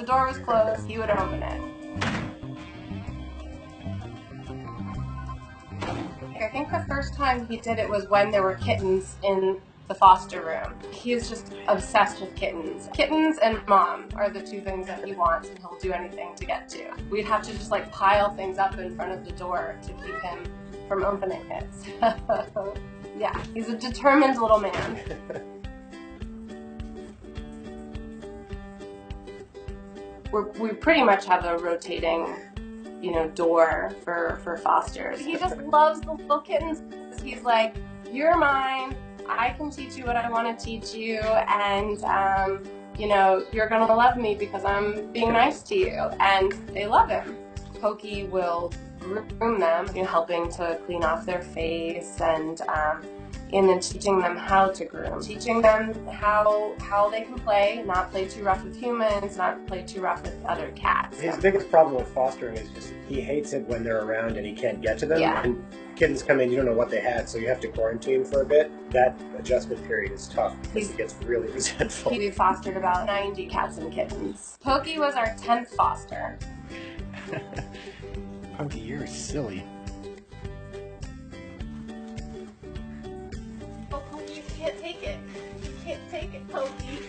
the door was closed, he would open it. I think the first time he did it was when there were kittens in the foster room. He's just obsessed with kittens. Kittens and mom are the two things that he wants, and he'll do anything to get to. We'd have to just like pile things up in front of the door to keep him from opening it. So, yeah, he's a determined little man. We pretty much have a rotating, door for fosters. He just loves the little kittens. He's like, you're mine. I can teach you what I want to teach you, and you're gonna love me because I'm being nice to you, and they love him. Pokey will groom them, helping to clean off their face, and then teaching them how to groom, teaching them how they can play, not play too rough with humans, not play too rough with other cats. His biggest problem with fostering is just he hates it when they're around and he can't get to them. Yeah. And kittens come in, you don't know what they had, so you have to quarantine for a bit. That adjustment period is tough because he gets really resentful. We fostered about 90 cats and kittens. Pokey was our 10th foster. Pokey, you're silly. Oh, Pokey, you can't take it. You can't take it, Pokey.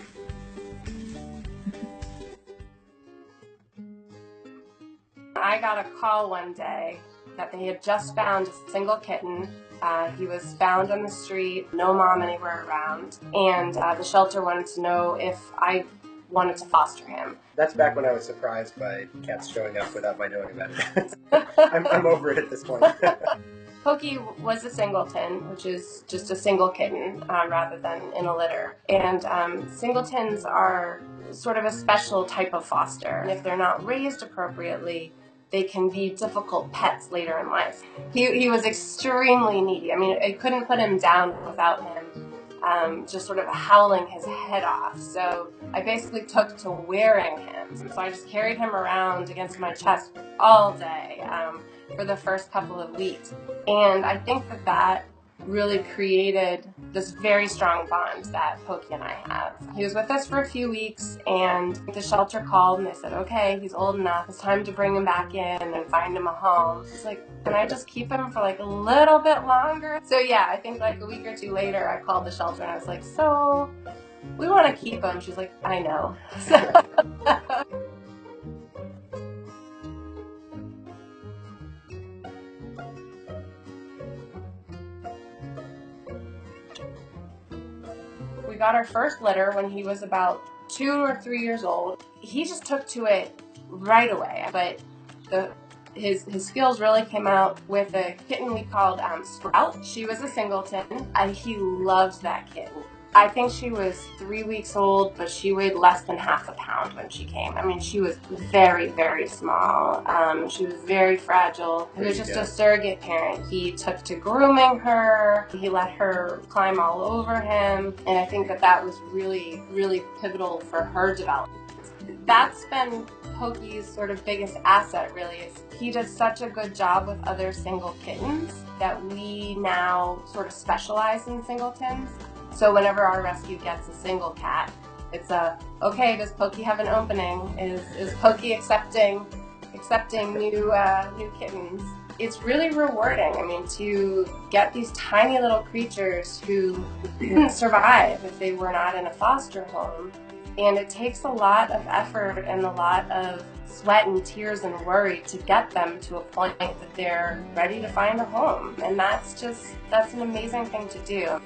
I got a call one day that they had just found a single kitten. He was found on the street, no mom anywhere around, and the shelter wanted to know if I wanted to foster him. That's back when I was surprised by cats showing up without my knowing about it. I'm over it at this point. Pokey was a singleton, which is just a single kitten rather than in a litter. And singletons are sort of a special type of foster. And if they're not raised appropriately, they can be difficult pets later in life. He was extremely needy. I mean, I couldn't put him down without him just sort of howling his head off. So I basically took to wearing him. So I just carried him around against my chest all day for the first couple of weeks. And I think that really created this very strong bond that Pokey and I have. He was with us for a few weeks, and the shelter called and they said, okay, he's old enough, it's time to bring him back in and find him a home. It's like, can I just keep him for like a little bit longer? So yeah, I think like a week or two later I called the shelter and I was like, so we want to keep him. She's like, I know. We got our first litter when he was about 2 or 3 years old. He just took to it right away, but his skills really came out with a kitten we called Sprout. She was a singleton, and he loved that kitten. I think she was 3 weeks old, but she weighed less than half a pound when she came. I mean, she was very, very small. She was very fragile. He was just a surrogate parent. He took to grooming her. He let her climb all over him. And I think that was really, really pivotal for her development. That's been Pokey's sort of biggest asset, really, is he does such a good job with other single kittens that we now sort of specialize in singletons. So whenever our rescue gets a single cat, it's okay, does Pokey have an opening? Is Pokey accepting new kittens? It's really rewarding, I mean, to get these tiny little creatures who couldn't survive if they were not in a foster home. And it takes a lot of effort and a lot of sweat and tears and worry to get them to a point that they're ready to find a home. And that's an amazing thing to do.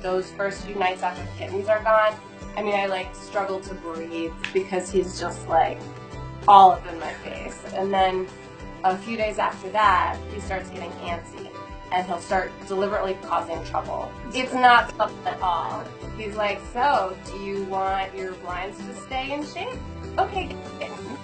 Those first few nights after the kittens are gone, I mean, I struggle to breathe because he's just all up in my face. And then a few days after that, he starts getting antsy and he'll start deliberately causing trouble. It's not fun at all. He's like, so, do you want your blinds to stay in shape? Okay, kitten.